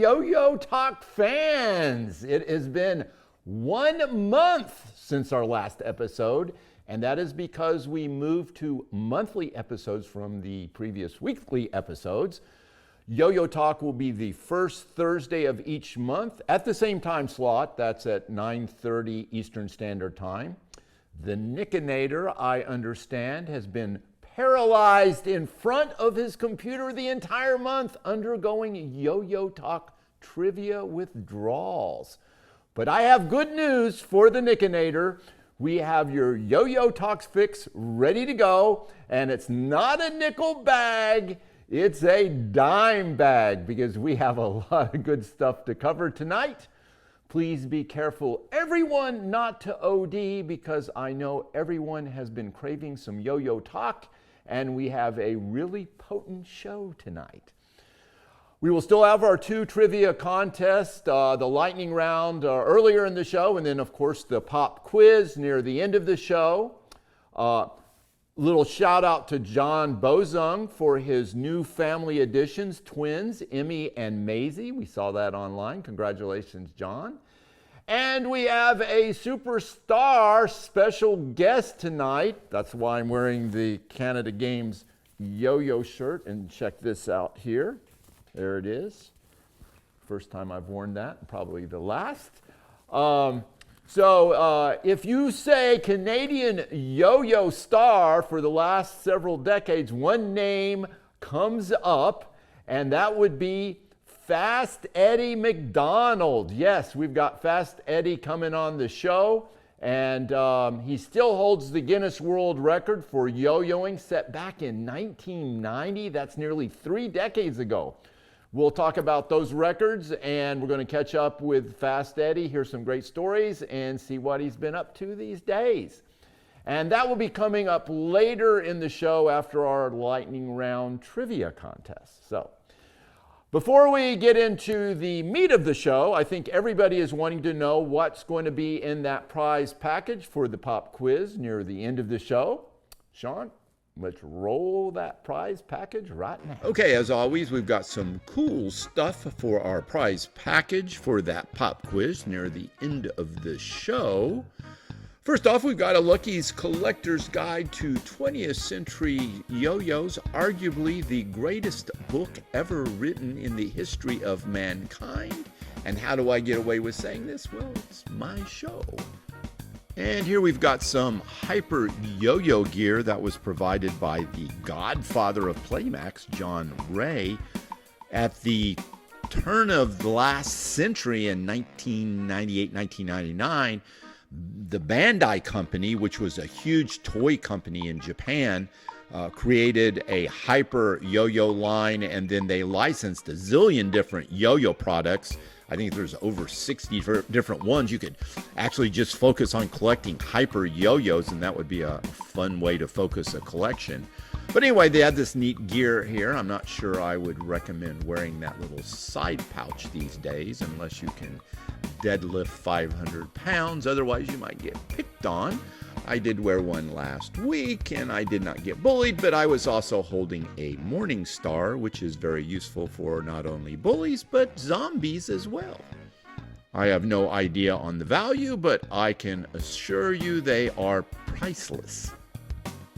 Yo-Yo Talk fans. It has been 1 month since our last episode, and that is because we moved to monthly episodes from the previous weekly episodes. Yo-Yo Talk will be the first Thursday of each month at the same time slot. That's at 9:30 Eastern Standard Time. The Nickinator, I understand, has been paralyzed in front of his computer the entire month, undergoing Yo-Yo Talk trivia withdrawals. But I have good news for the Nickinator. We have your Yo-Yo Talks fix ready to go, and it's not a nickel bag, it's a dime bag, because we have a lot of good stuff to cover tonight. Please be careful, everyone, not to OD, because I know everyone has been craving some Yo-Yo Talk, and we have a really potent show tonight. We will still have our 2 trivia contests, the lightning round earlier in the show, and then, of course, the pop quiz near the end of the show. Little shout out to John Bozung for his new family additions, twins, Emmy and Maisie. We saw that online. Congratulations, John. And we have a superstar special guest tonight. That's why I'm wearing the Canada Games yo-yo shirt. And check this out here. There it is. First time I've worn that, probably the last. So if you say Canadian yo-yo star for the last several decades, one name comes up, and that would be Fast Eddy McDonald. Yes, we've got Fast Eddy coming on the show, and he still holds the Guinness World Record for yo-yoing, set back in 1990. That's nearly 3 decades ago. We'll talk about those records, and we're going to catch up with Fast Eddy, hear some great stories, and see what he's been up to these days. And that will be coming up later in the show after our lightning round trivia contest. So, before we get into the meat of the show, I think everybody is wanting to know what's going to be in that prize package for the pop quiz near the end of the show. Sean, let's roll that prize package right now. Okay, as always, we've got some cool stuff for our prize package for that pop quiz near the end of the show. First off, we've got a Lucky's Collector's Guide to 20th Century Yo-Yos, arguably the greatest book ever written in the history of mankind. And how do I get away with saying this? Well, it's my show. And here we've got some hyper yo-yo gear that was provided by the godfather of Playmax, John Ray, at the turn of the last century in 1998, 1999. The Bandai Company, which was a huge toy company in Japan, created a hyper yo-yo line, and then they licensed a zillion different yo-yo products. I think there's over 60 different ones. You could actually just focus on collecting hyper yo-yos, and that would be a fun way to focus a collection. But anyway, they had this neat gear here. I'm not sure I would recommend wearing that little side pouch these days unless you can deadlift 500 pounds. Otherwise, you might get picked on. I did wear one last week, and I did not get bullied, but I was also holding a Morning Star, which is very useful for not only bullies, but zombies as well. I have no idea on the value, but I can assure you they are priceless.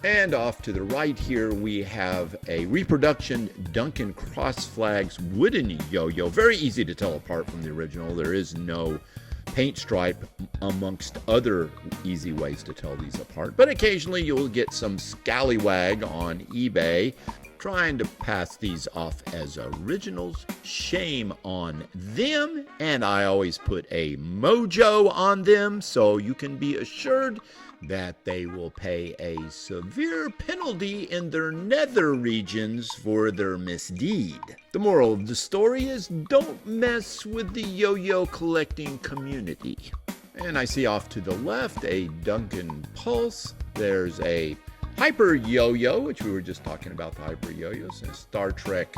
And off to the right here, we have a reproduction Dunkin Cross Flags wooden yo-yo. Very easy to tell apart from the original. There is no paint stripe, amongst other easy ways to tell these apart. But occasionally you'll get some scallywag on eBay trying to pass these off as originals. Shame on them. And I always put a mojo on them, so you can be assured that they will pay a severe penalty in their nether regions for their misdeed. The moral of the story is don't mess with the yo-yo collecting community. And I see off to the left a Dunkin Pulse. There's a Hyper Yo-Yo, which we were just talking about, the Hyper Yo-Yos, and Star Trek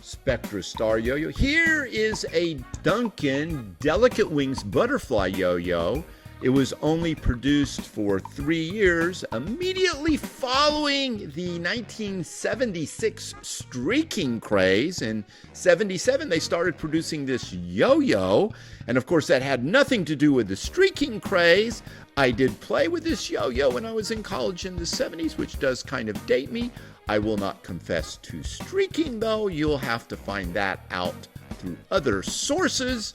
Spectra Star Yo-Yo. Here is a Dunkin Delicate Wings Butterfly Yo-Yo. It was only produced for 3 years, immediately following the 1976 streaking craze. In 77, they started producing this yo-yo, and of course that had nothing to do with the streaking craze. I did play with this yo-yo when I was in college in the 70s, which does kind of date me. I will not confess to streaking, though. You'll have to find that out through other sources.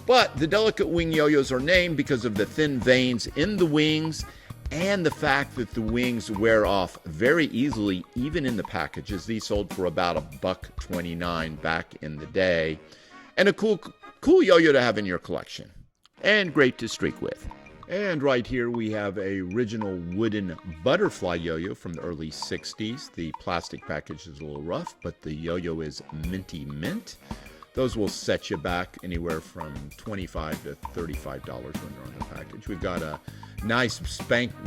But the delicate wing yo-yos are named because of the thin veins in the wings and the fact that the wings wear off very easily, even in the packages. These sold for about $1.29 back in the day. And a cool yo-yo to have in your collection. And great to streak with. And right here we have a original wooden butterfly yo-yo from the early 60s. The plastic package is a little rough, but the yo-yo is minty mint. Those will set you back anywhere from $25 to $35 when they're on the package. We've got a nice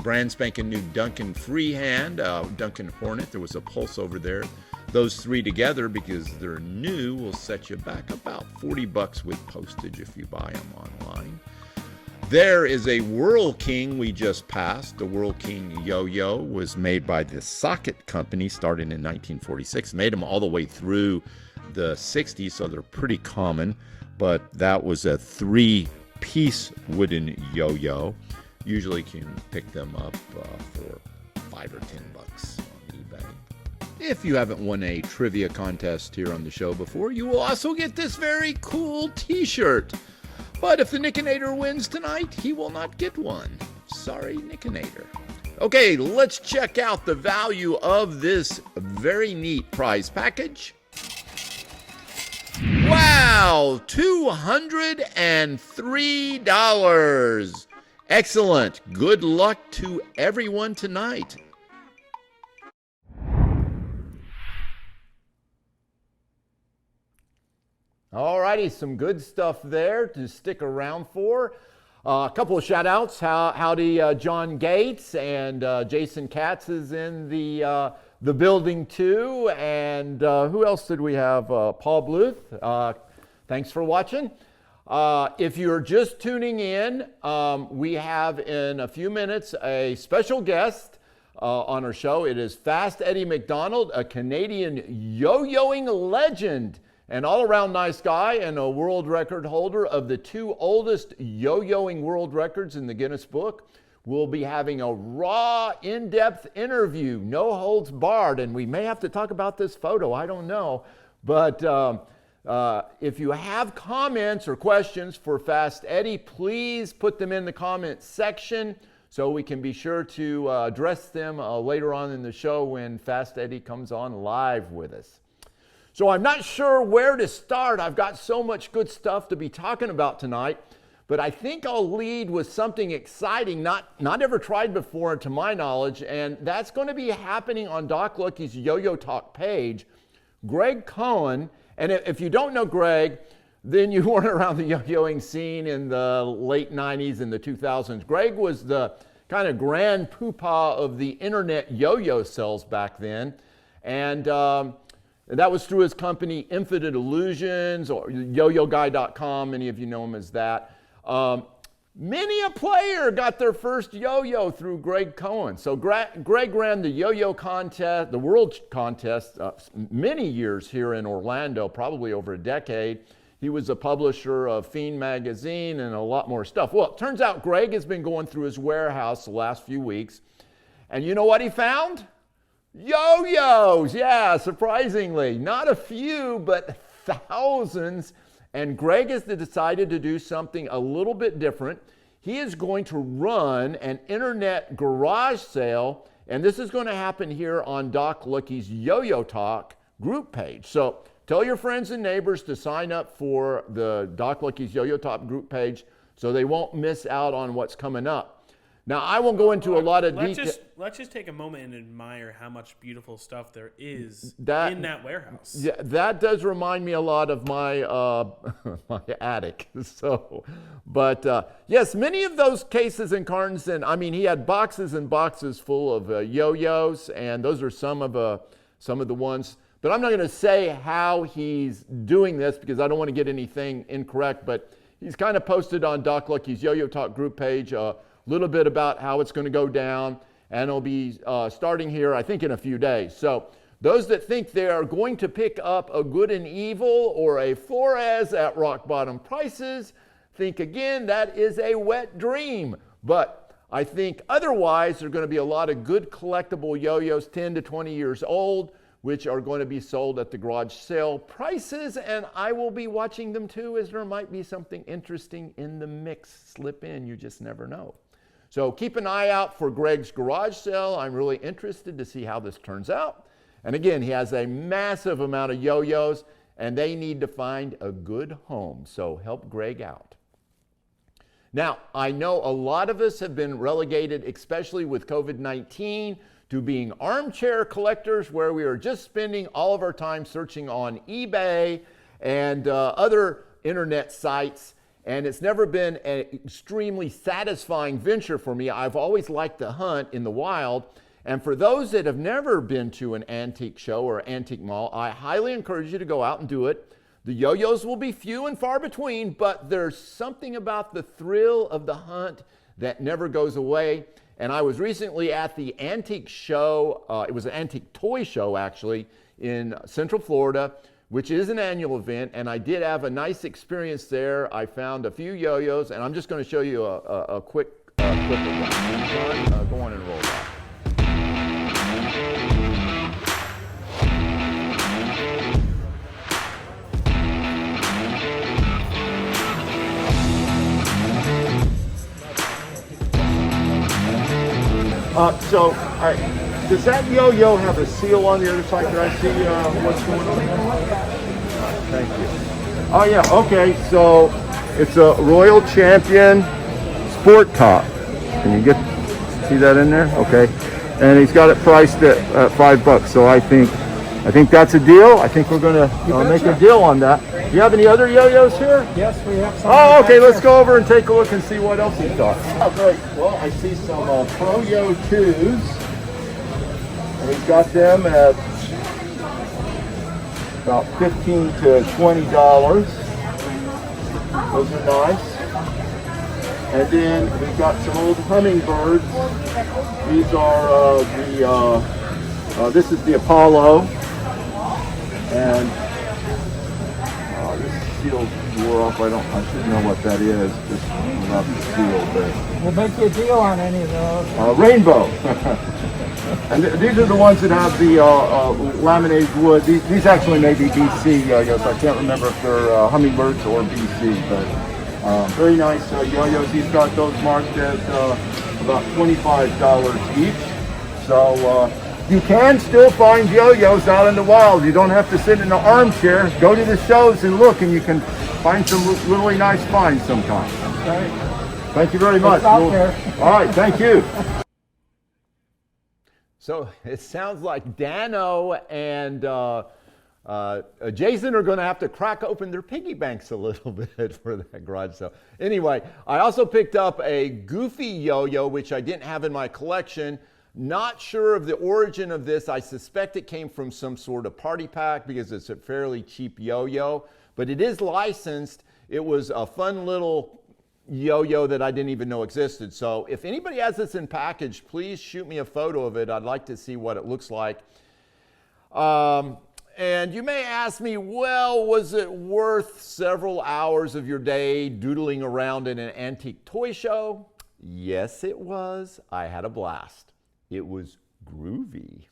brand spanking new Dunkin freehand, Dunkin Hornet. There was a pulse over there. Those three together, because they're new, will set you back about $40 with postage if you buy them online. There is a World King we just passed. The World King yo-yo was made by the Socket Company, started in 1946. Made them all the way through the 60s, so they're pretty common. But that was a 3-piece wooden yo-yo. Usually can pick them up for $5 or $10 on eBay. If you haven't won a trivia contest here on the show before, you will also get this very cool t-shirt. But if the Nickinator wins tonight, he will not get one. Sorry, Nickinator. Okay, let's check out the value of this very neat prize package. Wow, $203. Excellent. Good luck to everyone tonight. All righty, some good stuff there to stick around for. A couple of shout outs. Howdy, John Gates, and Jason Katz is in the building too. And who else did we have? Paul Bluth. Thanks for watching. If you're just tuning in, we have in a few minutes a special guest on our show. It is Fast Eddy McDonald, a Canadian yo-yoing legend, an all-around nice guy and a world record holder of the 2 oldest yo-yoing world records in the Guinness book. We'll be having a raw, in-depth interview, no holds barred, and we may have to talk about this photo, I don't know. But if you have comments or questions for Fast Eddy, please put them in the comment section so we can be sure to address them later on in the show when Fast Eddy comes on live with us. So I'm not sure where to start. I've got so much good stuff to be talking about tonight, but I think I'll lead with something exciting, not ever tried before to my knowledge, and that's going to be happening on Doc Lucky's Yo-Yo Talk page. Greg Cohen, and if you don't know Greg, then you weren't around the yo-yoing scene in the late 90s and the 2000s. Greg was the kind of grand poobah of the internet yo-yo sales back then, and that was through his company Infinite Illusions, or yoyoguy.com. Many of you know him as that. Many a player got their first yo-yo through Greg Cohen. So Greg ran the yo-yo contest, the world contest, many years here in Orlando, probably over a decade. He was a publisher of Fiend magazine and a lot more stuff. Well, it turns out Greg has been going through his warehouse the last few weeks. And you know what he found? Yo-yos, yeah, surprisingly. Not a few, but thousands. And Greg has decided to do something a little bit different. He is going to run an internet garage sale, and this is going to happen here on Doc Lucky's Yo-Yo Talk group page. So tell your friends and neighbors to sign up for the Doc Lucky's Yo-Yo Talk group page so they won't miss out on what's coming up. Now, I won't go into a lot of detail. Let's just take a moment and admire how much beautiful stuff there is in that warehouse. Yeah, that does remind me a lot of my my attic. So, but yes, many of those cases and cartons, and I mean, he had boxes and boxes full of yo-yos, and those are some of the ones. But I'm not going to say how he's doing this because I don't want to get anything incorrect. But he's kind of posted on Doc Lucky's Yo-Yo Talk group page a little bit about how it's going to go down, and it'll be starting here, I think, in a few days. So those that think they are going to pick up a Good and Evil or a Flores at rock bottom prices, think again, that is a wet dream. But I think otherwise, there are going to be a lot of good collectible yo-yos, 10 to 20 years old, which are going to be sold at the garage sale prices, and I will be watching them too, as there might be something interesting in the mix slip in. You just never know. So keep an eye out for Greg's garage sale. I'm really interested to see how this turns out. And again, he has a massive amount of yo-yos, and they need to find a good home. So help Greg out. Now, I know a lot of us have been relegated, especially with COVID-19, to being armchair collectors, where we are just spending all of our time searching on eBay and other internet sites. And it's never been an extremely satisfying venture for me. I've always liked to hunt in the wild. And for those that have never been to an antique show or antique mall, I highly encourage you to go out and do it. The yo-yos will be few and far between, but there's something about the thrill of the hunt that never goes away. And I was recently at the antique show, it was an antique toy show actually, in Central Florida, which is an annual event, and I did have a nice experience there. I found a few yo-yos, and I'm just going to show you a quick clip of that. Go on and roll that. Does that yo-yo have a seal on the other side? Can I see what's going on there? Thank you. Oh yeah, okay, so it's a Royal Champion Sport Top. Can you see that in there? Okay. And he's got it priced at $5, so I think that's a deal. I think we're going to make a deal on that. Do you have any other yo-yos here? Yes, we have some. Oh, okay, let's go over and take a look and see what else he's got. Oh, great. Well, I see some Pro Yo 2s. And he's got them at about $15 to $20. Those are nice. And then we've got some old hummingbirds. These are this is the Apollo. And this seal wore off. I should know what that is. Just not the seal, but we'll make you a deal on any of those. Rainbow. And these are the ones that have the laminated wood. These actually may be BC yo-yos. I can't remember if they're hummingbirds or BC, but very nice yo-yos. He's got those marked at about $25 each. So you can still find yo-yos out in the wild. You don't have to sit in an armchair. Go to the shows and look, and you can find some really nice finds sometimes. Okay. Thank you very much. Out there. All right, thank you. So it sounds like Dano and Jason are going to have to crack open their piggy banks a little bit for that garage sale. Anyway, I also picked up a Goofy yo-yo, which I didn't have in my collection. Not sure of the origin of this. I suspect it came from some sort of party pack because it's a fairly cheap yo-yo, but it is licensed. It was a fun little yo-yo that I didn't even know existed. So if anybody has this in package, please shoot me a photo of it. I'd like to see what it looks like. And you may ask me, well, was it worth several hours of your day doodling around in an antique toy show? Yes, it was. I had a blast. It was groovy.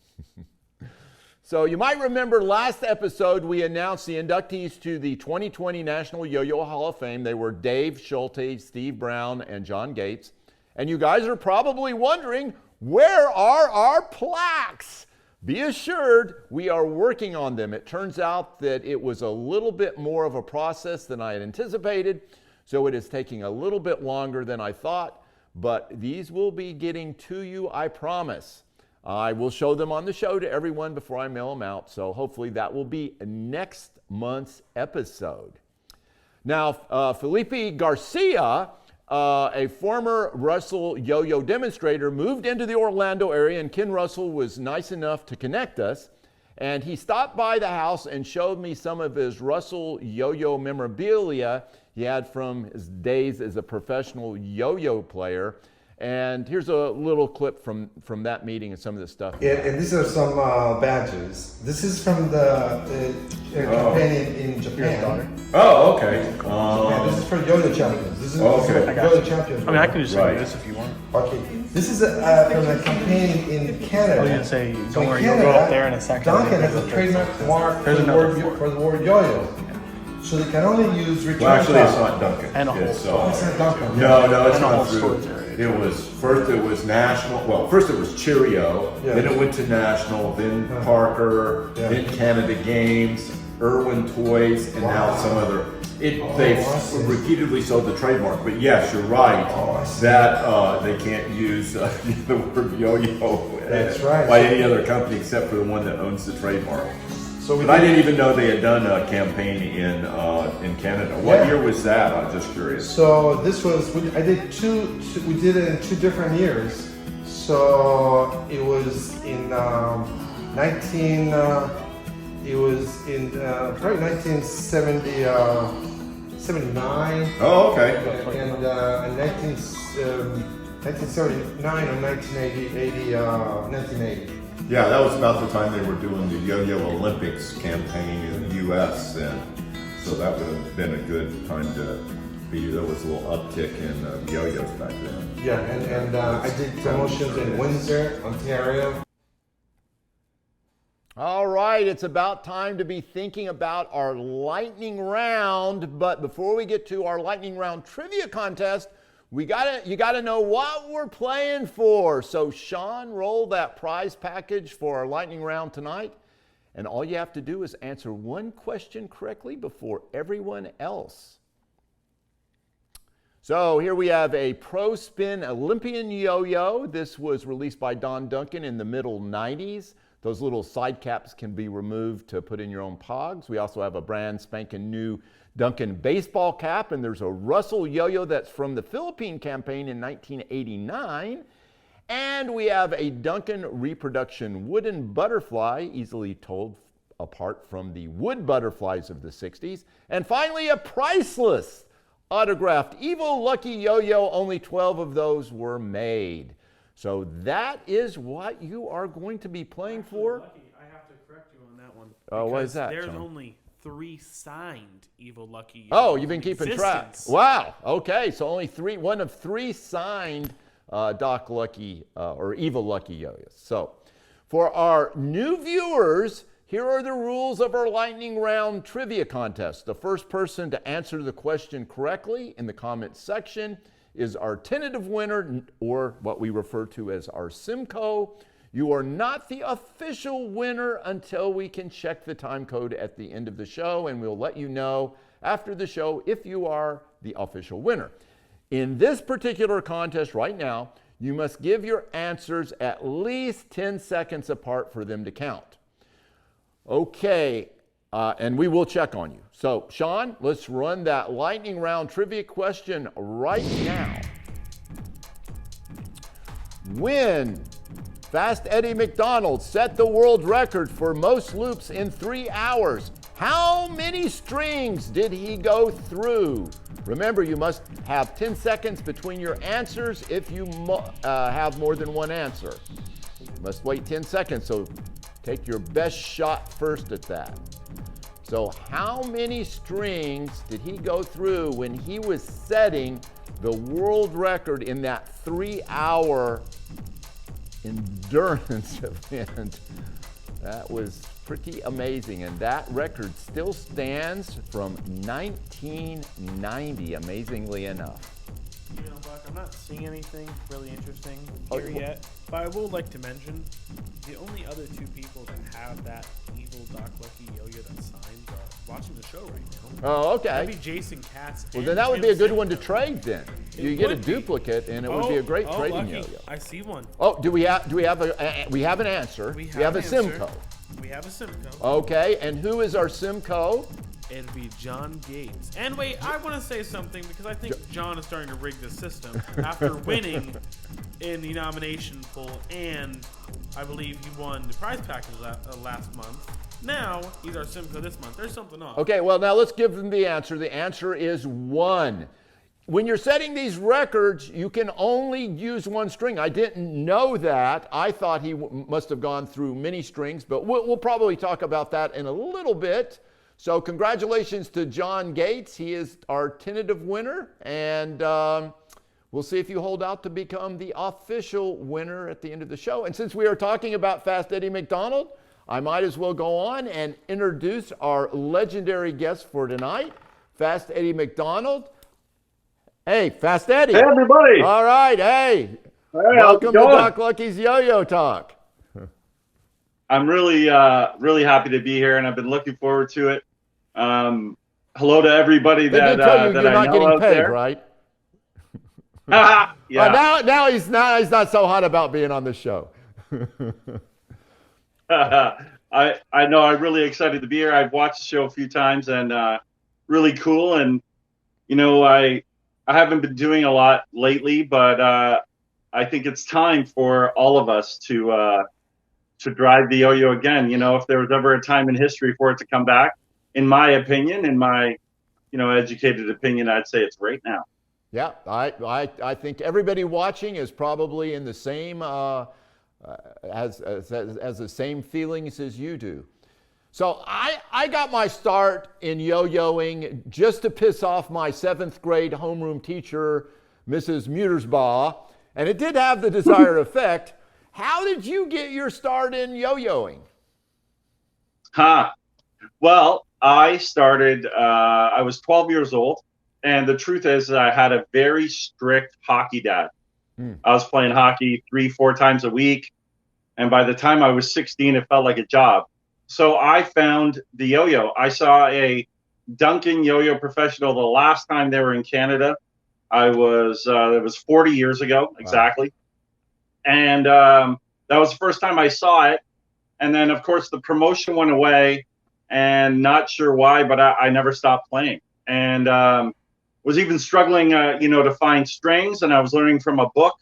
So you might remember last episode we announced the inductees to the 2020 National Yo-Yo Hall of Fame. They were Dave Schulte, Steve Brown, and John Gates. And you guys are probably wondering, where are our plaques? Be assured we are working on them. It turns out that it was a little bit more of a process than I had anticipated, so it is taking a little bit longer than I thought, but these will be getting to you, I promise. I will show them on the show to everyone before I mail them out, so hopefully that will be next month's episode. Now, Felipe Garcia, a former Russell Yo-Yo demonstrator, moved into the Orlando area, and Ken Russell was nice enough to connect us, and he stopped by the house and showed me some of his Russell Yo-Yo memorabilia. he had from his days as a professional yo-yo player. And here's a little clip from that meeting and some of the stuff. And these are some badges. This is from the campaign in Japan. Oh, okay. And this is for Yo-Yo Champions. This is Okay. Yo-Yo Champions. I mean, I can just Right. say this if you want. Okay. This is from a campaign in Canada. I was gonna say, So don't in worry, you'll Canada, go up there in a second. Dunkin has a trademark mark for the word yo-yo. So they can only use return Well, actually, it's value. not Dunkin'. And a whole It's, store. It's not Dunkin'. No, it's And a whole not through. storage area. It was National. Well, first it was Cheerio, Yeah. then it went to National, then Parker, Yeah. then Canada Games, Irwin Toys, and now some other. They've I see. repeatedly sold the trademark, but yes, you're right I see. that they can't use the word yo-yo That's right. by any other company except for the one that owns the trademark. So we But I didn't even know they had done a campaign in Canada. What Yeah. year was that? I'm just curious. So this was I did we did it in 2 different years. So it was in 19 it was in probably 1979 Oh, okay. and 1979 or 1980. Yeah, that was about the time they were doing the Yo-Yo Olympics campaign in the U.S. and so that would have been a good time to be. There was a little uptick in yo-yos back then. Yeah, and I did promotions in Windsor, Ontario. All right, it's about time to be thinking about our lightning round. But before we get to our lightning round trivia contest, you gotta know what we're playing for. So Sean, roll that prize package for our lightning round tonight. And all you have to do is answer one question correctly before everyone else. So here we have a Pro Spin Olympian yo-yo. This was released by Dunkin in the middle 90s. Those little side caps can be removed to put in your own pogs. We also have a brand spanking new Dunkin baseball cap, and there's a Russell yo-yo that's from the Philippine campaign in 1989. And we have a Dunkin reproduction wooden butterfly, easily told apart from the wood butterflies of the 60s. And finally, a priceless autographed Evil Lucky Yo-Yo. Only 12 of those were made. So that is what you are going to be playing for. Lucky, I have to correct you on that one. Oh, what is that, There's Sean? only 3 signed Evil Lucky. Oh, you've been keeping track. existence. Wow. Okay, so only one of 3 signed Doc Lucky or Evil Lucky Yo-Yos. So for our new viewers, here are the rules of our lightning round trivia contest. The first person to answer the question correctly in the comments section is our tentative winner, or what we refer to as our Simcoe. You are not the official winner until we can check the time code at the end of the show, and we'll let you know after the show if you are the official winner. In this particular contest right now, you must give your answers at least 10 seconds apart for them to count. Okay, and we will check on you. So, Sean, let's run that lightning round trivia question right now. When Fast Eddy McDonald set the world record for most loops in 3 hours, how many strings did he go through? Remember, you must have 10 seconds between your answers if you have more than one answer. You must wait 10 seconds, so take your best shot first at that. So how many strings did he go through when he was setting the world record in that 3-hour endurance event? That was pretty amazing, and that record still stands from 1990, amazingly enough. You know, Buck, I'm not seeing anything really interesting here yet, but I will like to mention the only other 2 people that have that Evil Doc Lucky Yo-Yo that's signed are watching the show right now. Oh, okay. That'd be Jason Katz. Well, and then that would Tim be a good Simcoe. one to trade then. You It get a would be. duplicate, and it would be a great trading Lucky. yo-yo. I see one. Oh, do we have we have an answer? We have a have an answer. Simcoe. We have a Simcoe. Okay, and who is our Simcoe? It'd be John Gates. And wait, I want to say something because I think John is starting to rig the system after winning in the nomination poll, and I believe he won the prize package last month. Now he's our Simcoe this month. There's something off. Okay, well, now let's give them the answer. The answer is 1. When you're setting these records, you can only use 1 string. I didn't know that. I thought he must have gone through many strings, but we'll probably talk about that in a little bit. So congratulations to John Gates. He is our tentative winner, and we'll see if you hold out to become the official winner at the end of the show. And since we are talking about Fast Eddy McDonald, I might as well go on and introduce our legendary guest for tonight, Fast Eddy McDonald. Hey, Fast Eddy. Hey, everybody. All right, hey. Welcome to Doc Lucky's Yo-Yo Talk. I'm really happy to be here, and I've been looking forward to it. Hello to everybody They did tell you that you're I not know getting out paid, there. right? Yeah. Now he's not so hot about being on the show. I know I'm really excited to be here. I've watched the show a few times, and really cool. And you know, I haven't been doing a lot lately, but I think it's time for all of us to drive the yo-yo again. You know, if there was ever a time in history for it to come back, in my opinion, in my educated opinion, I'd say it's right now. Yeah, I think everybody watching is probably in the same has the same feelings as you do. So I got my start in yo-yoing just to piss off my 7th grade homeroom teacher, Mrs. Mutersbaugh, and it did have the desired effect. How did you get your start in yo-yoing? Well, I started, I was 12 years old, and the truth is I had a very strict hockey dad. I was playing hockey 3-4 times a week, and by the time I was 16, it felt like a job. So I found the yo-yo. I saw a Dunkin yo-yo professional the last time they were in Canada. It was 40 years ago, exactly. Wow. And that was the first time I saw it. And then, of course, the promotion went away, and not sure why, but I never stopped playing. And was even struggling, to find strings, and I was learning from a book.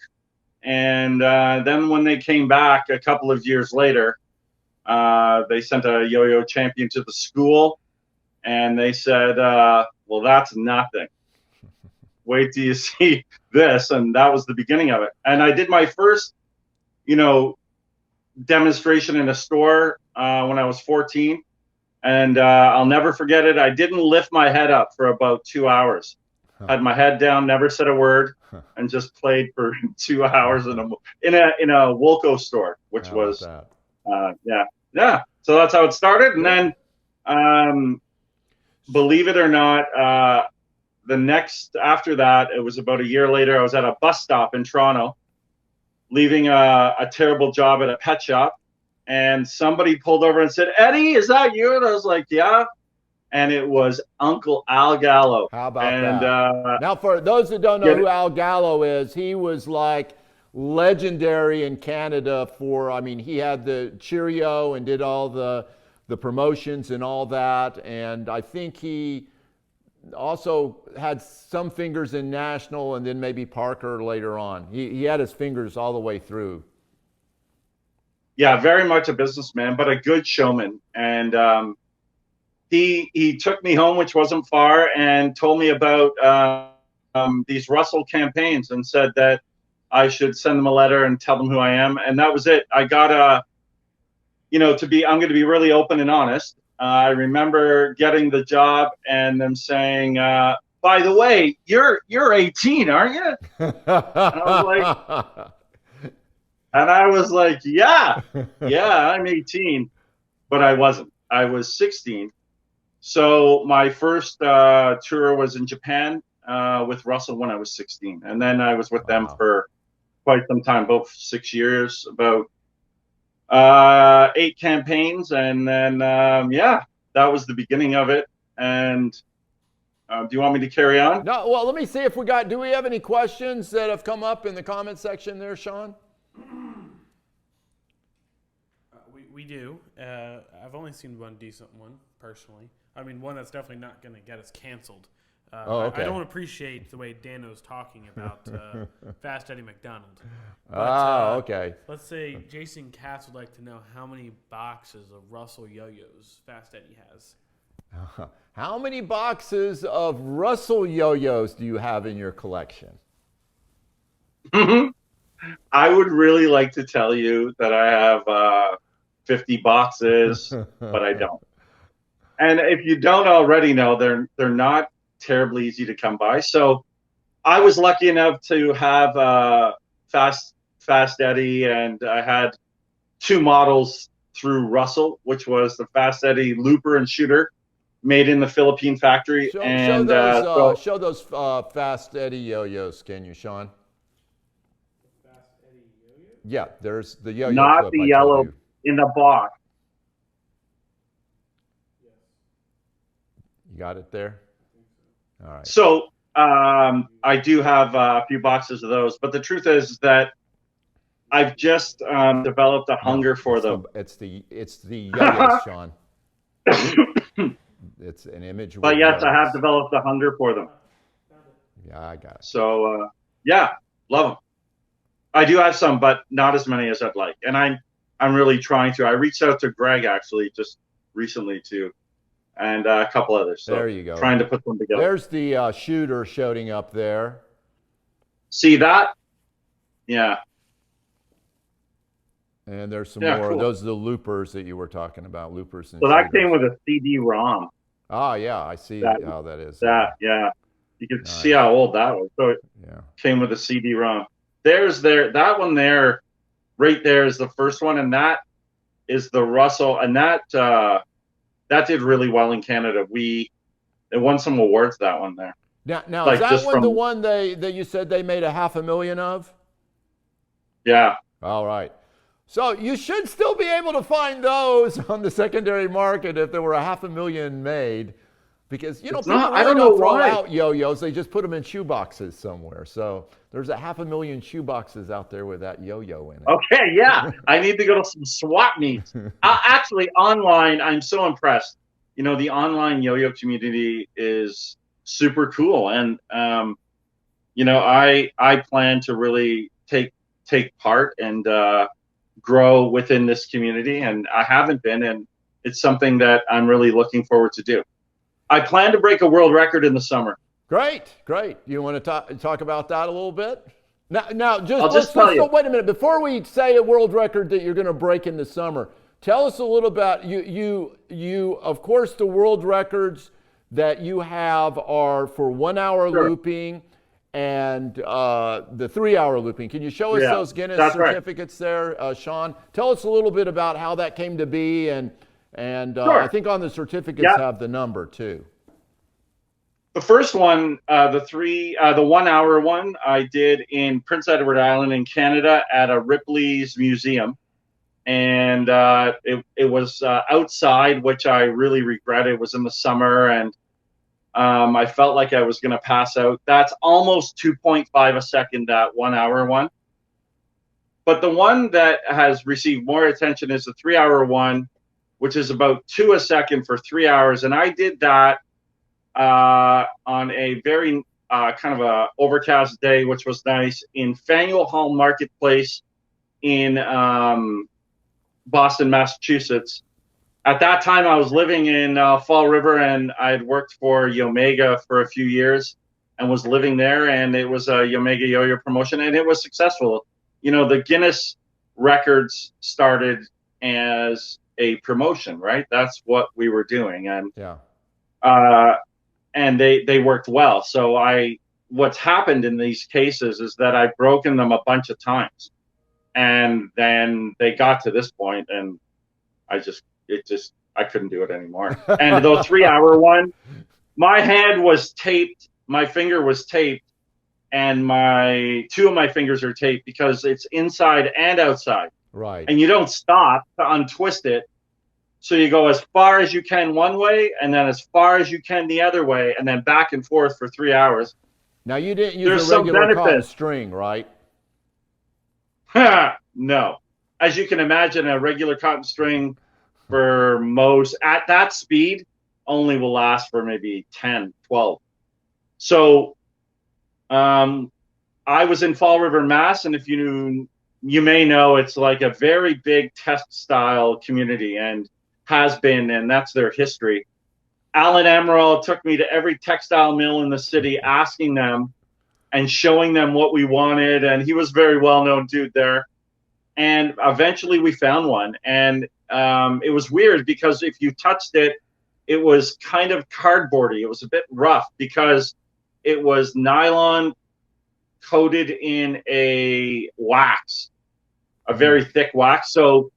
And then when they came back a couple of years later, they sent a yo-yo champion to the school, and they said, well, that's nothing. Wait till you see this. And that was the beginning of it. And I did my first, demonstration in a store when I was 14. And I'll never forget it. I didn't lift my head up for about 2 hours. Had my head down, never said a word, and just played for 2 hours in a Woolco store, which was yeah. So that's how it started. And then, believe it or not, after that, it was about a year later, I was at a bus stop in Toronto, leaving a terrible job at a pet shop, and somebody pulled over and said, "Eddy, is that you?" And I was like, "Yeah." And it was Uncle Al Gallo. How about that? Now, for those that don't know who Al Gallo is, he was like legendary in Canada he had the Cheerio and did all the promotions and all that. And I think he also had some fingers in National and then maybe Parker later on. He had his fingers all the way through. Yeah, very much a businessman, but a good showman. And he took me home, which wasn't far, and told me about these Russell campaigns and said that I should send them a letter and tell them who I am. And that was it. I got I'm going to be really open and honest. I remember getting the job and them saying, "By the way, you're 18, aren't you?" And I was like, yeah, I'm 18, but I wasn't. I was 16. So my first tour was in Japan with Russell when I was 16. And then I was with them for quite some time, both 6 years, about 8 campaigns. And then, that was the beginning of it. And do you want me to carry on? No, well, let me see if do we have any questions that have come up in the comment section there, Sean? We do. I've only seen one decent one, personally. I mean, one that's definitely not going to get us canceled. Okay. I don't appreciate the way Dano's talking about Fast Eddy McDonald. But, Okay. Let's say Jason Katz would like to know how many boxes of Russell Yo-Yos Fast Eddy has. How many boxes of Russell Yo-Yos do you have in your collection? I would really like to tell you that I have 50 boxes, but I don't. And if you don't already know, they're not terribly easy to come by. So I was lucky enough to have Fast Eddy, and I had 2 models through Russell, which was the Fast Eddy Looper and Shooter, made in the Philippine factory. Show those Fast Eddy Yo-Yos, can you, Sean? Fast Eddy Yo-Yo? Yeah, there's the Yo-Yo not clip the I told yellow you. in the box. You got it there? All right. So I do have a few boxes of those, but the truth is that I've just developed a hunger for them. It's the Yo-Yos, Sean. It's an image. But yes, I have developed a hunger for them. Yeah, I got it. So yeah, love them. I do have some, but not as many as I'd like. And I'm really trying to. I reached out to Greg actually just recently too, and a couple others. So there you go. Trying to put them together. There's the shooter showing up there. See that? Yeah. And there's some Yeah, more. cool. Those are the loopers that you were talking about. Loopers and So that shooters. came with a CD-ROM. Oh yeah, I see how that is. Yeah. You can see how old that was. So it Yeah. came with a CD-ROM. That one there, right there is the first one, and that is the Russell, and that did really well in Canada. It won some awards, that one there. Now Like is that just one from- the one that you said they made 500,000 of? Yeah. All right. So you should still be able to find those on the secondary market if there were 500,000 made, because people I really don't know throw why. out yo-yos; they just put them in shoe boxes somewhere. So there's 500,000 shoe boxes out there with that yo-yo in it. Okay, yeah. I need to go to some swap meets. Actually, online, I'm so impressed. The online yo-yo community is super cool, and I plan to really take part and grow within this community, and I haven't been, and it's something that I'm really looking forward to do. I plan to break a world record in the summer. Great. You want to talk about that a little bit? Now, just tell you. Wait a minute. Before we say a world record that you're going to break in the summer, tell us a little about you. Of course, the world records that you have are for 1 hour Sure. looping and the 3 hour looping. Can you show us Yeah, those Guinness that's right. certificates there, Sean? Tell us a little bit about how that came to be, and Sure. I think on the certificates Yeah. have the number too. The first one, the 1 hour one, I did in Prince Edward Island in Canada at a Ripley's museum, and it was outside, which I really regret. It was in the summer, and I felt like I was going to pass out. That's almost 2.5 a second, that 1 hour one. But the one that has received more attention is the 3 hour one, which is about 2 a second for 3 hours. And I did that on a very kind of a overcast day, which was nice, in Faneuil Hall Marketplace in Boston, Massachusetts. At that time, I was living in Fall River, and I had worked for Yomega for a few years and was living there, and it was a Yomega Yo-Yo promotion, and it was successful. The Guinness records started as a promotion, right? That's what we were doing, and they worked well. So what's happened in these cases is that I've broken them a bunch of times, and then they got to this point, and I couldn't do it anymore. And the 3 hour one, my hand was taped, my finger was taped, and two of my fingers are taped because it's inside and outside. Right. And you don't stop to untwist it. So you go as far as you can one way, and then as far as you can the other way, and then back and forth for 3 hours. Now, you didn't use There's a some regular cotton benefits. string, right? No. As you can imagine, a regular cotton string at that speed only will last for maybe 10, 12. So I was in Fall River, Mass, and if you may know, it's like a very big textile community and has been, and that's their history. Alan Amaral took me to every textile mill in the city, asking them and showing them what we wanted, and he was a very well-known dude there. And eventually we found one, and it was weird because if you touched it, it was kind of cardboardy. It was a bit rough because it was nylon coated in a wax, a very thick wax. So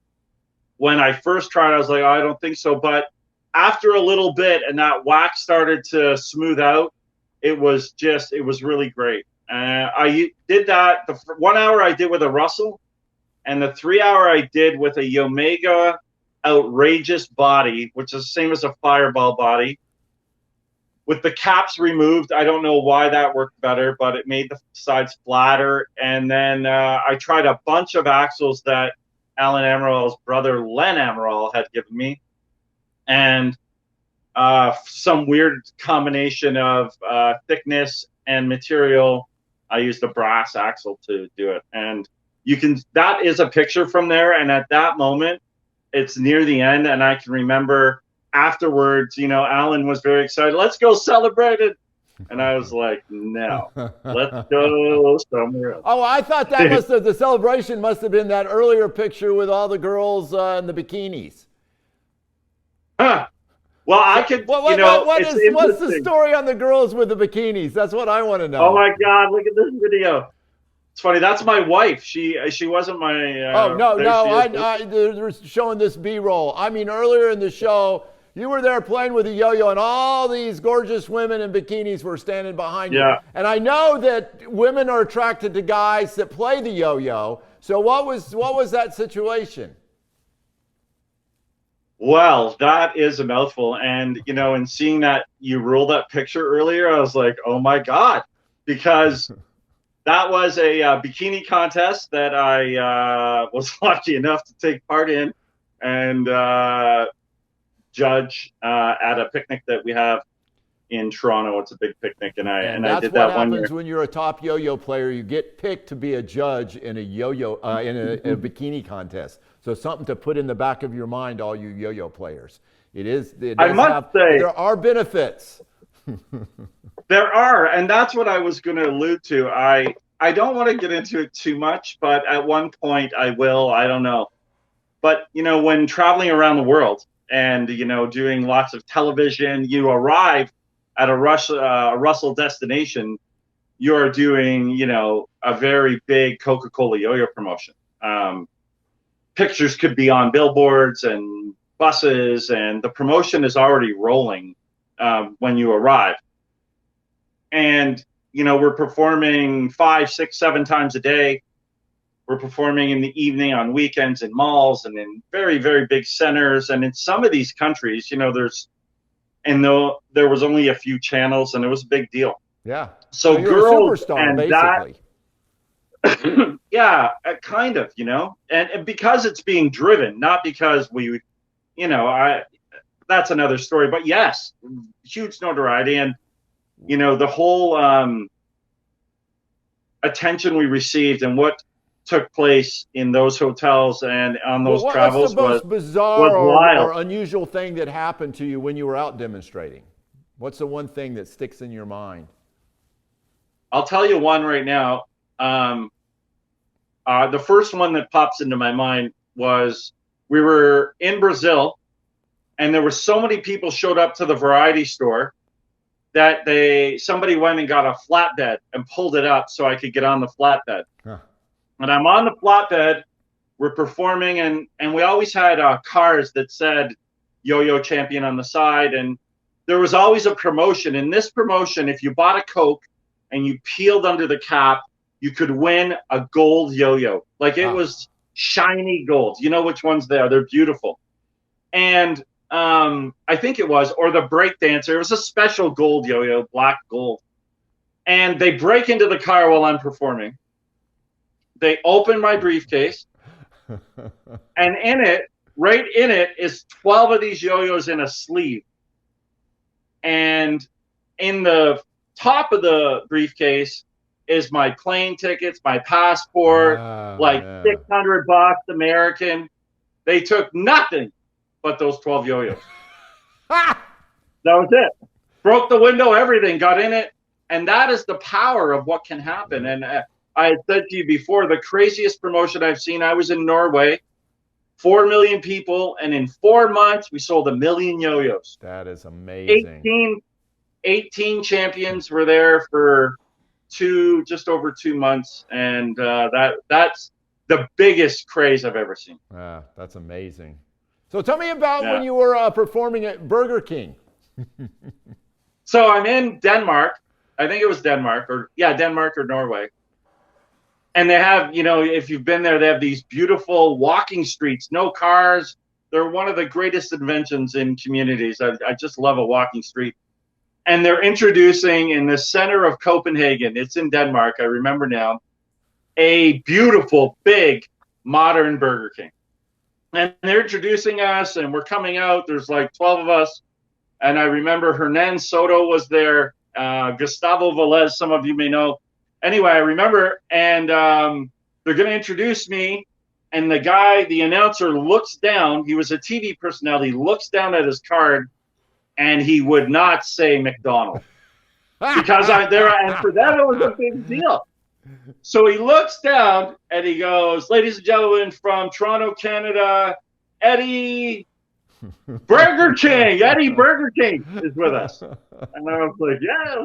when I first tried it, I was like, oh, I don't think so. But after a little bit and that wax started to smooth out, it was really great. I did that. The 1 hour I did with a Russell, and the 3 hour I did with a Yomega Outrageous body, which is the same as a Fireball body, with the caps removed. I don't know why that worked better, but it made the sides flatter. And then I tried a bunch of axles that Alan Amaral's brother Len Amaral had given me, and some weird combination of thickness and material. I used a brass axle to do it, and that is a picture from there. And at that moment, it's near the end, and I can remember afterwards, Alan was very excited. Let's go celebrate it. And I was like, no, let's go somewhere else. Oh, I thought the celebration must have been that earlier picture with all the girls in the bikinis. Huh. Well, I could, what's the story on the girls with the bikinis? That's what I want to know. Oh my God, look at this video. It's funny. That's my wife. She wasn't my. They're showing this B-roll. I mean, earlier in the show, you were there playing with a yo-yo, and all these gorgeous women in bikinis were standing behind you. And I know that women are attracted to guys that play the yo-yo. So what was that situation? Well, that is a mouthful. And in seeing that you rolled that picture earlier, I was like, oh my God, because. That was a bikini contest that I was lucky enough to take part in and judge at a picnic that we have in Toronto. It's a big picnic, and I did that 1 year. That's what happens when you're a top yo-yo player. You get picked to be a judge in a yo-yo in a bikini contest. So something to put in the back of your mind, all you yo-yo players. I must say there are benefits. There are, and that's what I was going to allude to. I don't want to get into it too much, but at one point I will. I don't know. But, when traveling around the world and, doing lots of television, you arrive at a Russell destination, you're doing, a very big Coca-Cola yo-yo promotion. Pictures could be on billboards and buses, and the promotion is already rolling when you arrive. And, we're performing 5, 6, 7 times a day. We're performing in the evening, on weekends, in malls, and in very, very big centers. And in some of these countries, there was only a few channels, and it was a big deal. Yeah. So you're girls a superstar, and basically. That, yeah, kind of, and because it's being driven, not because we, that's another story. But yes, huge notoriety, and the whole attention we received and what took place in those hotels and on those travels what's the most bizarre wild. or unusual thing that happened to you when you were out demonstrating? What's the one thing that sticks in your mind? I'll tell you one right now. The first one that pops into my mind was we were in Brazil, and there were so many people showed up to the variety store that somebody went and got a flatbed and pulled it up so I could get on the flatbed. Huh. And I'm on the flatbed, we're performing, and we always had cars that said Yo-Yo Champion on the side, and there was always a promotion. In this promotion, if you bought a Coke and you peeled under the cap, you could win a gold yo-yo. Like it was shiny gold. You know which ones they are. They're beautiful. And I think it was, or the break dancer. It was a special gold yo-yo, black gold. And they break into the car while I'm performing. They open my briefcase. And in it, right in it, is 12 of these yo-yos in a sleeve. And in the top of the briefcase is my plane tickets, my passport, like yeah. $600 American. They took nothing but those 12 yo-yos. Ha! That was it. Broke the window, everything, got in it. And that is the power of what can happen. And I had said to you before, the craziest promotion I've seen, I was in Norway, 4 million people, and in 4 months, we sold 1 million yo-yos. That is amazing. 18 champions were there for just over 2 months, and that's the biggest craze I've ever seen. Yeah, that's amazing. So tell me about when you were performing at Burger King. So I'm in Denmark. I think it was Denmark or Norway. And they have, if you've been there, they have these beautiful walking streets, no cars. They're one of the greatest inventions in communities. I just love a walking street. And they're introducing in the center of Copenhagen, it's in Denmark, I remember now, a beautiful, big, modern Burger King. And they're introducing us, and we're coming out. There's like 12 of us. And I remember Hernan Soto was there, Gustavo Velez, some of you may know. Anyway, I remember, and they're going to introduce me. And the announcer looks down. He was a TV personality, looks down at his card. And he would not say McDonald because I'm there. And for them, it was a big deal. So he looks down and he goes, "Ladies and gentlemen from Toronto, Canada, Eddy Burger King. Eddy Burger King is with us." And I was like, "Yeah,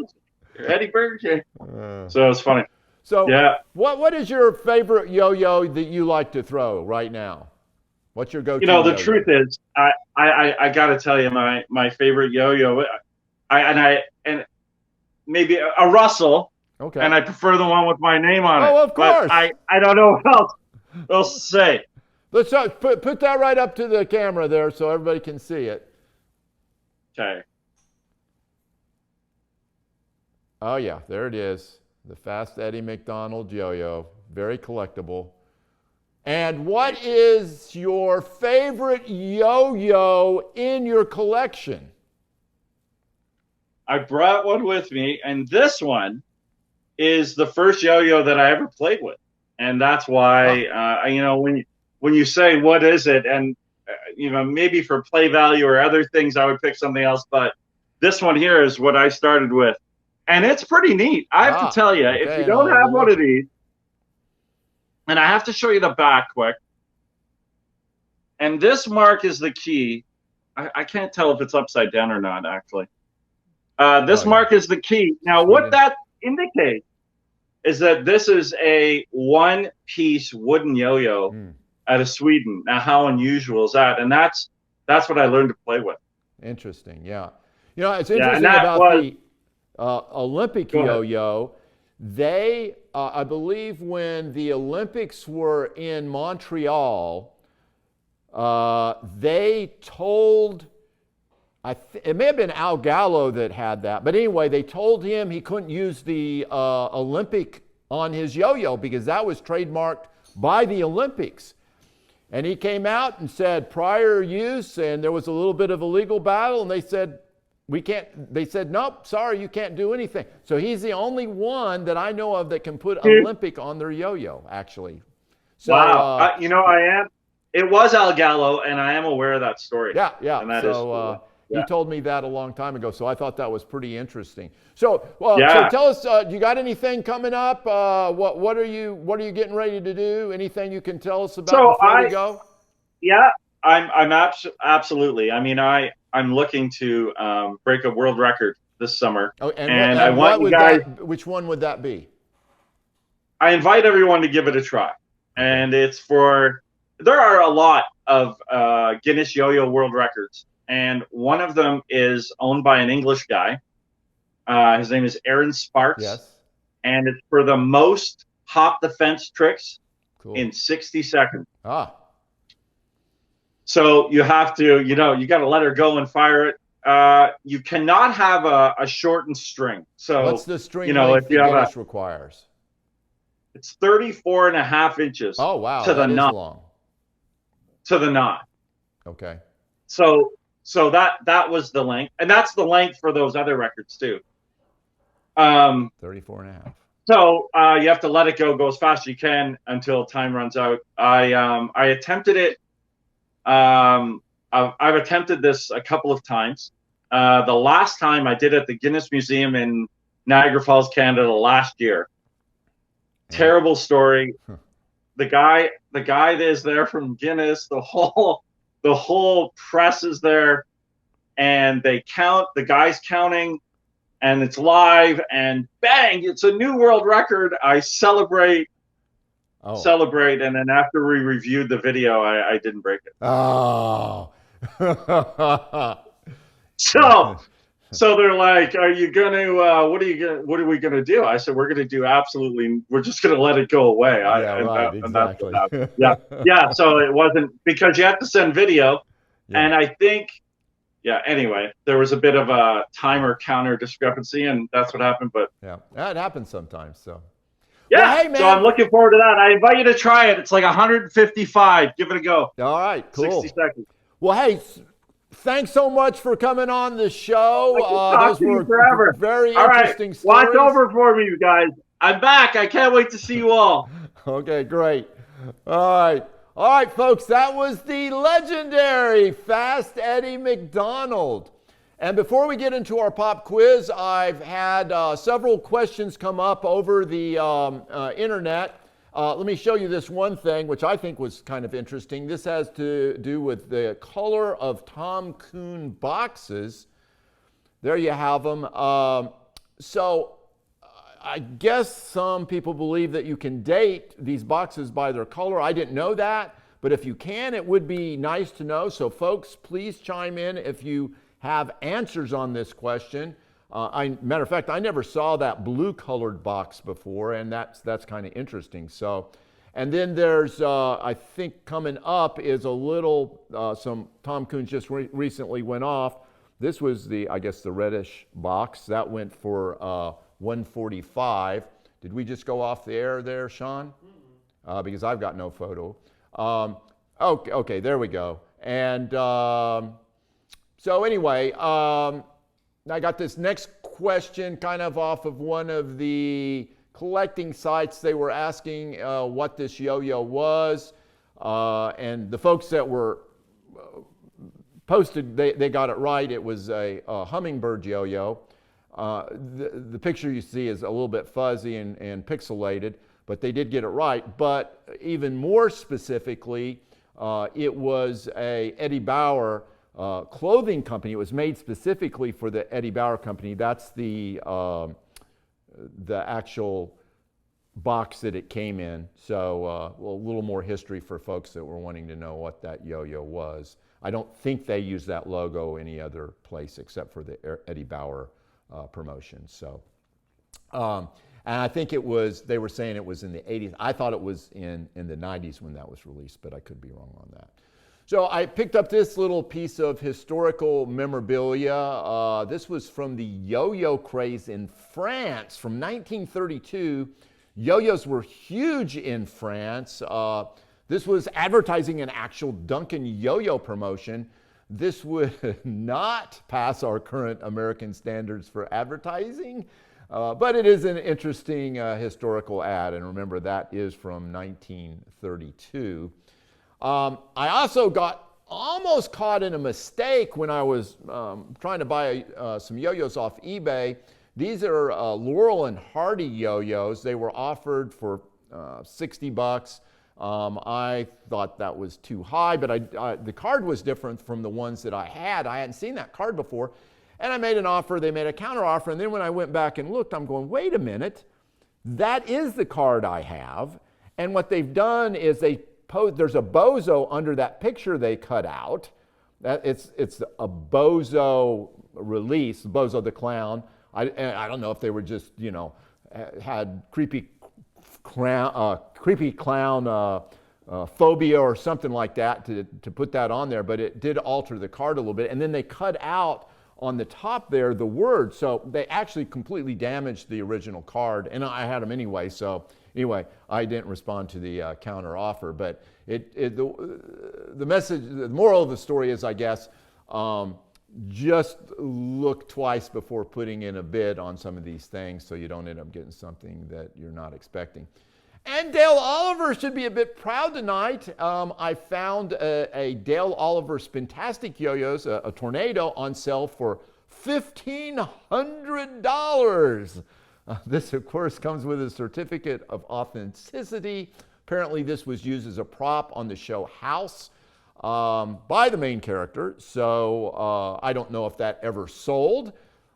Eddy Burger King." So it's funny. So yeah. What is your favorite yo-yo that you like to throw right now? What's your go-to? The truth is, I got to tell you, my favorite yo-yo, and maybe a Russell. Okay. And I prefer the one with my name on it. Oh, of course. But I don't know what else to say. Let's put that right up to the camera there so everybody can see it. Okay. Oh yeah, there it is. The Fast Eddy McDonald yo-yo, very collectible. And what is your favorite yo-yo in your collection? I brought one with me, and this one is the first yo-yo that I ever played with, and that's why when you say what is it, and maybe for play value or other things I would pick something else, but this one here is what I started with, and it's pretty neat. I have to tell you, okay, if you don't have one of these. And I have to show you the back quick. And this mark is the key. I can't tell if it's upside down or not, actually. This mark is the key. Now, what that indicates is that this is a one-piece wooden yo-yo out of Sweden. Now, how unusual is that? And that's what I learned to play with. Interesting, yeah. It's interesting about the Olympic yo-yo. They, I believe when the Olympics were in Montreal, they told, it may have been Al Gallo that had that, but anyway, they told him he couldn't use the Olympic on his yo-yo because that was trademarked by the Olympics. And he came out and said prior use, and there was a little bit of a legal battle, and they said, they said, "Nope, sorry, you can't do anything." So he's the only one that I know of that can put Olympic on their yo-yo, actually. So, wow. It was Al Gallo, and I am aware of that story. Yeah, yeah. And that so he told me that a long time ago, so I thought that was pretty interesting. So, so tell us, you got anything coming up? What are you getting ready to do? Anything you can tell us about before we go? Yeah, I'm absolutely. I mean, I'm looking to break a world record this summer. Oh, and I want you guys. Which one would that be? I invite everyone to give it a try, and it's there are a lot of Guinness Yo-Yo World Records, and one of them is owned by an English guy. His name is Aaron Sparks. Yes. And it's for the most hop the fence tricks in 60 seconds. Ah. So you have to, you got to let her go and fire it. You cannot have a shortened string. So what's the string length that Guinness requires? It's 34.5 inches. Oh, wow. To the knot. Long. To the knot. Okay. So that was the length. And that's the length for those other records too. 34 and a half. So you have to let it go as fast as you can until time runs out. I attempted it. I've attempted this a couple of times. The last time I did it at the Guinness Museum in Niagara Falls, Canada, last year. Terrible story. The guy that is there from Guinness, the whole press is there, and they count. The guy's counting, and it's live, and bang! It's a new world record. I celebrate, and then after we reviewed the video, I didn't break it. Oh. So they're like, "Are you gonna? What are we gonna do?" I said, "We're just gonna let it go away." Exactly. Yeah. So it wasn't, because you have to send video, and I think, Anyway, there was a bit of a timer counter discrepancy, and that's what happened. But it happens sometimes. So well, hey, man. So I'm looking forward to that. I invite you to try it. It's like 155. Give it a go. All right, cool. 60 seconds. Well, hey. Thanks so much for coming on the show. Those were forever. Very interesting stories. Watch over for me, you guys. I'm back. I can't wait to see you all. Okay, great. All right, folks. That was the legendary Fast Eddy McDonald. And before we get into our pop quiz, I've had several questions come up over the internet. Let me show you this one thing, which I think was kind of interesting. This has to do with the color of Tom Coon boxes. There you have them. So I guess some people believe that you can date these boxes by their color. I didn't know that, but if you can, it would be nice to know. So folks, please chime in if you have answers on this question. Matter of fact, I never saw that blue colored box before, and that's kind of interesting. So, and then there's, I think coming up is a little, some Tom Coons just recently went off. This was I guess the reddish box. That went for $145. Did we just go off the air there, Sean? Because I've got no photo. Okay, there we go. And so anyway, I got this next question kind of off of one of the collecting sites. They were asking what this yo-yo was, and the folks that were posted, they got it right. It was a hummingbird yo-yo. The picture you see is a little bit fuzzy and pixelated, but they did get it right. But even more specifically, it was a Eddie Bauer clothing company. It was made specifically for the Eddie Bauer company. That's the actual box that it came in. So a little more history for folks that were wanting to know what that yo-yo was. I don't think they use that logo any other place except for the Eddie Bauer promotion. So, and I think they were saying it was in the 80s. I thought it was in the 90s when that was released, but I could be wrong on that. So I picked up this little piece of historical memorabilia. This was from the yo-yo craze in France from 1932. Yo-yos were huge in France. This was advertising an actual Dunkin yo-yo promotion. This would not pass our current American standards for advertising, but it is an interesting historical ad. And remember, that is from 1932. I also got almost caught in a mistake when I was trying to buy some yo-yos off eBay. These are Laurel and Hardy yo-yos. They were offered for $60. I thought that was too high, but the card was different from the ones that I had. I hadn't seen that card before. And I made an offer. They made a counter offer. And then when I went back and looked, I'm going, wait a minute. That is the card I have. And what they've done is there's a bozo under that picture they cut out. It's a bozo release, Bozo the Clown. I don't know if they were just, had creepy clown phobia or something like that to put that on there, but it did alter the card a little bit. And then they cut out on the top there the word, so they actually completely damaged the original card, and I had them anyway. So anyway, I didn't respond to the counter offer, but the message, the moral of the story is, I guess, just look twice before putting in a bid on some of these things so you don't end up getting something that you're not expecting. And Dale Oliver should be a bit proud tonight. I found a Dale Oliver Spintastic Yo-Yos, a Tornado, on sale for $1,500. This, of course, comes with a certificate of authenticity. Apparently, this was used as a prop on the show House by the main character. So I don't know if that ever sold,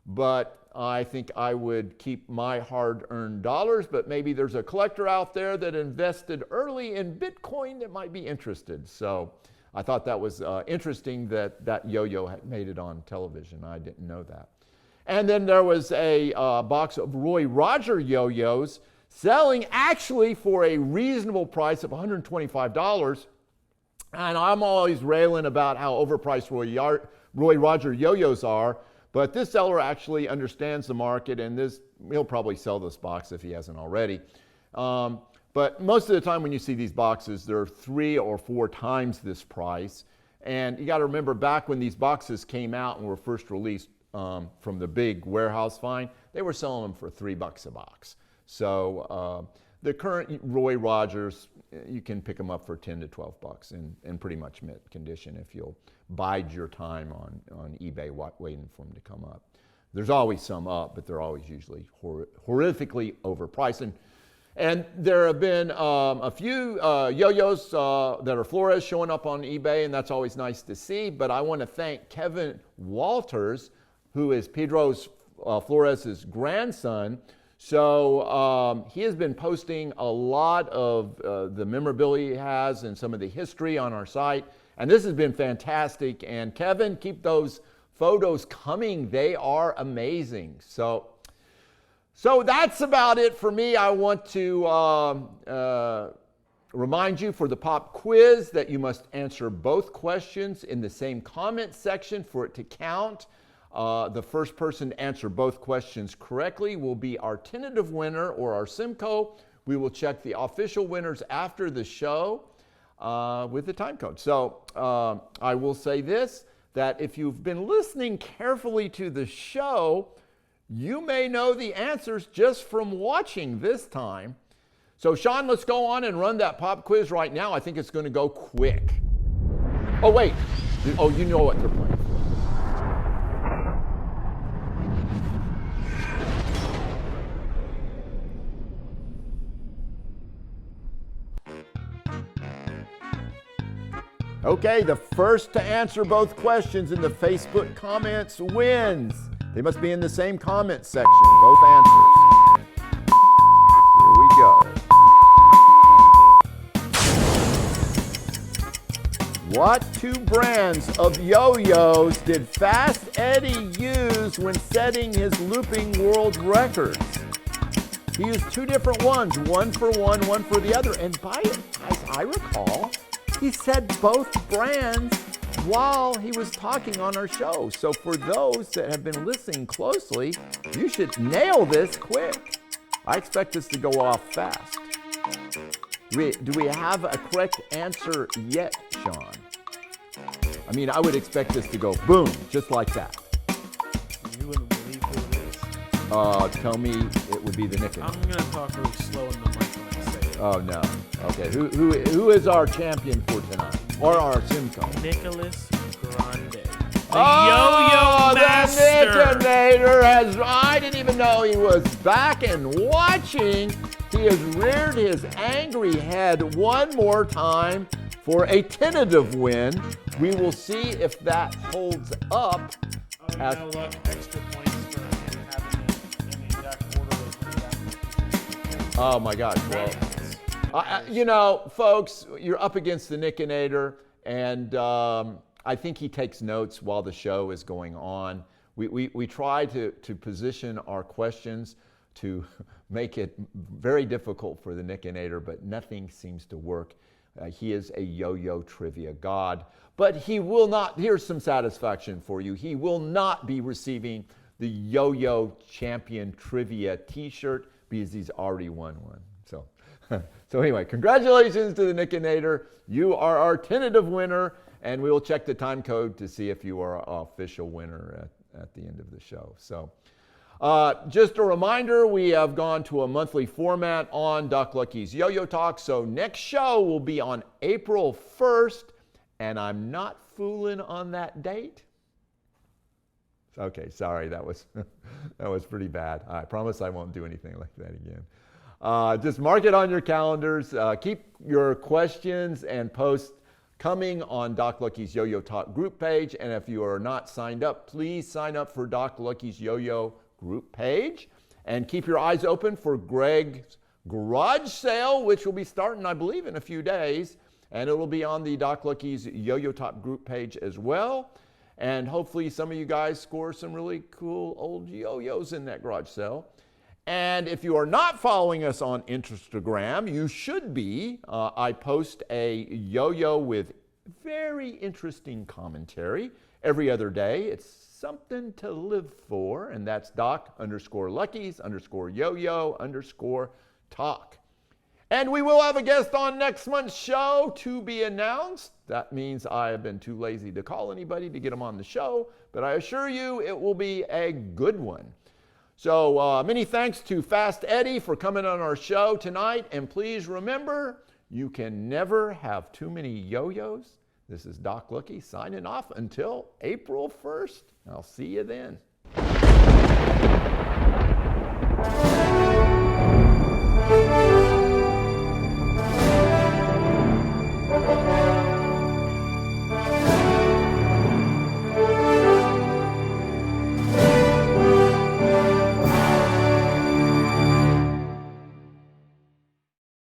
but I think I would keep my hard-earned dollars. But maybe there's a collector out there that invested early in Bitcoin that might be interested. So I thought that was interesting that that yo-yo had made it on television. I didn't know that. And then there was a box of Roy Roger yo-yos selling actually for a reasonable price of $125. And I'm always railing about how overpriced Roy Roger yo-yos are, but this seller actually understands the market, and he'll probably sell this box if he hasn't already. But most of the time when you see these boxes, they're 3 or 4 times this price. And you got to remember, back when these boxes came out and were first released from the big warehouse find, they were selling them for $3 a box. So the current Roy Rogers, you can pick them up for $10 to $12 in pretty much mint condition if you'll bide your time on eBay waiting for them to come up. There's always some up, but they're always usually horrifically overpriced. And there have been a few yo-yos that are Flores showing up on eBay, and that's always nice to see. But I want to thank Kevin Walters, who is Pedro's Flores' grandson. So he has been posting a lot of the memorabilia he has and some of the history on our site. And this has been fantastic. And Kevin, keep those photos coming. They are amazing. So that's about it for me. I want to remind you for the pop quiz that you must answer both questions in the same comment section for it to count. The first person to answer both questions correctly will be our tentative winner or our Simcoe. We will check the official winners after the show with the time code. So I will say this, that if you've been listening carefully to the show, you may know the answers just from watching this time. So Sean, let's go on and run that pop quiz right now. I think it's going to go quick. Oh, wait. Oh, you know what they're playing. Okay, the first to answer both questions in the Facebook comments wins. They must be in the same comment section, both answers. Here we go. What 2 brands of yo-yos did Fast Eddy use when setting his looping world records? He used 2 different ones, one for one for the other. And as I recall, he said both brands while he was talking on our show. So for those that have been listening closely, you should nail this quick. I expect this to go off fast. Do we have a correct answer yet, Sean? I mean, I would expect this to go boom, just like that. You wouldn't believe who it is. Tell me it would be the Nick. I'm going to talk really slow in the mic when I say it. Oh, no. Okay, who is our champion for tonight? Or our Simcoe? Nicholas Grande. The Yo-Yo Master. The Nickinator I didn't even know he was back and watching. He has reared his angry head one more time for a tentative win. We will see if that holds up. Oh, now look, extra points for him having it in the exact order of Oh my gosh, well, you know, folks, you're up against the Nickinator, and I think he takes notes while the show is going on. We try to position our questions to make it very difficult for the Nickinator, but nothing seems to work. He is a yo-yo trivia god, but he will not, here's some satisfaction for you, he will not be receiving the Yo-Yo Champion Trivia t-shirt because he's already won one. So anyway, congratulations to the Nickinator. You are our tentative winner, and we will check the time code to see if you are an official winner at the end of the show. So just a reminder, we have gone to a monthly format on Doc Lucky's Yo-Yo Talk. So next show will be on April 1st, and I'm not fooling on that date. Okay, sorry, that was pretty bad. I promise I won't do anything like that again. Just mark it on your calendars. Keep your questions and posts coming on Doc Lucky's Yo-Yo Talk group page. And if you are not signed up, please sign up for Doc Lucky's Yo-Yo group page. And keep your eyes open for Greg's garage sale, which will be starting, I believe, in a few days. And it will be on the Doc Lucky's Yo-Yo Talk group page as well. And hopefully some of you guys score some really cool old yo-yos in that garage sale. And if you are not following us on Instagram, you should be. I post a yo-yo with very interesting commentary every other day. It's something to live for, and that's Doc_Lucky's_yo-yo_talk. And we will have a guest on next month's show to be announced. That means I have been too lazy to call anybody to get them on the show, but I assure you it will be a good one. So many thanks to Fast Eddie for coming on our show tonight. And please remember, you can never have too many yo-yos. This is Doc Lucky signing off until April 1st. I'll see you then.